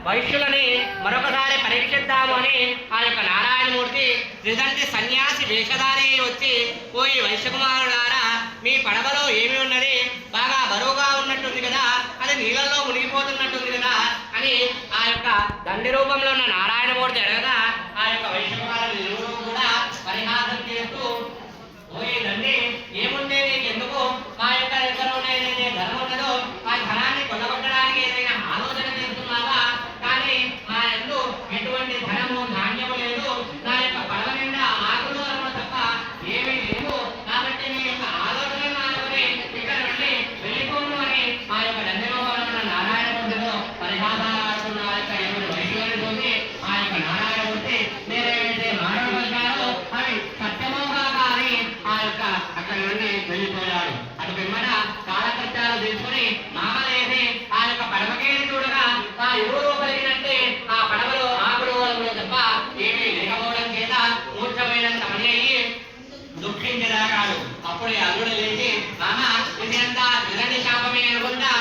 వైశ్యులని మరొకసారి పరీక్షిద్దాము అని ఆ యొక్క నారాయణమూర్తి త్రిదండి సన్యాసి వేషధారి వచ్చి పోయి వైశ్యకుమారులారా మీ పడవలో ఏమి ఉన్నది, బాగా బరువుగా ఉన్నట్టుంది కదా, అది నీళ్ళల్లో మునిగిపోతున్నట్టుంది కదా అని ఆ యొక్క దండి రూపంలో ఉన్న నారాయణమూర్తి అడగగా ఆ యొక్క వైశ్యకుమారులు కూడా పరిహాసం చేస్తూ పోయేదండి ఏముంటే నీకు ఎందుకు, మా యొక్క దగ్గర ఏదైతే ధనం ఉన్నదో ఆ ధనాన్ని కొల్లగొట్టడానికి ఏదైనా ఆలోచన చేస్తున్నావా, కానీ మా ఎందు ఎటువంటి ధనము ధాన్యము లేదు, నా యొక్క పడవ నిండా ఆకులు అన్న తప్ప ఏమీ లేవు, కాబట్టి మీ యొక్క ఆలోచన మానుకొని ఇక్కడ నుండి వెళ్ళిపోను అని ఆ యొక్క దండలోపల నారాయణమూర్తిలో పరిహాసాడుతున్న ఆ యొక్క వైద్యుని చూసి ఆ యొక్క నారాయణమూర్తి మీరేమైతే మాట్లాడుతున్నారో అవి సత్యమోగా కానీ ఆ యొక్క అక్కడి నుండి వెళ్ళిపోయాడు. అటు పిమ్మట కాలకృత్యాలు తీసుకుని మామలేసి ఆ యొక్క పడవకేసి చూడగా ఆ ఎవరు కలిగినట్టే ఆ పడవలో ఆకులు తప్ప ఏమీ లేకపోవడం చేత మూర్ఛమైనంత పని అయ్యి దుఃఖించదాగాడు. అప్పుడే అల్లుడు లేచి మామ ఇది అంతా త్రిదండి శాపమే అనుకుంటా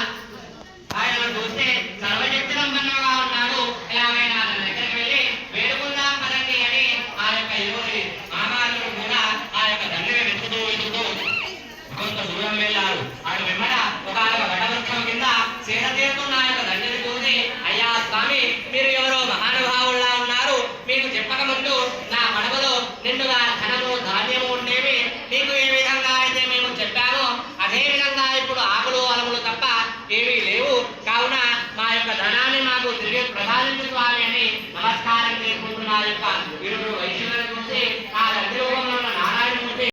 ఆయన చూస్తే సర్వశక్తి సంపన్నంగా ఉన్నాడు, ఎలాగైనా అతని దగ్గరికి వెళ్ళి వేడుకుందాం కదండి అని ఆ యొక్క ఎవరి మామాలు కూడా ఆ యొక్క దండని వెతుకుతూ కొంత దూరం వెళ్ళారు. అటు వెంబడ ఒక వటవృక్షం కింద సేద తీరుతున్న ఆ యొక్క దండని చూసి అయ్యా స్వామి మీరు ఎవరో మహానుభావుల్లా ఉన్నారు, మీకు చెప్పక ముందు నా పడవలో నిండుగా ధనము ధాన్యము ఉండేవి, మీకు ఏ విధంగా అయితే మేము చెప్పామో అదే విధంగా ఇప్పుడు ఆకులు అలములు తప్ప ఏమీ లేవు, కావున మా యొక్క ధనాన్ని మాకు తిరిగి ప్రసాదించు స్వామి అని నమస్కారం చేసుకుంటున్న యొక్క ఇరువురు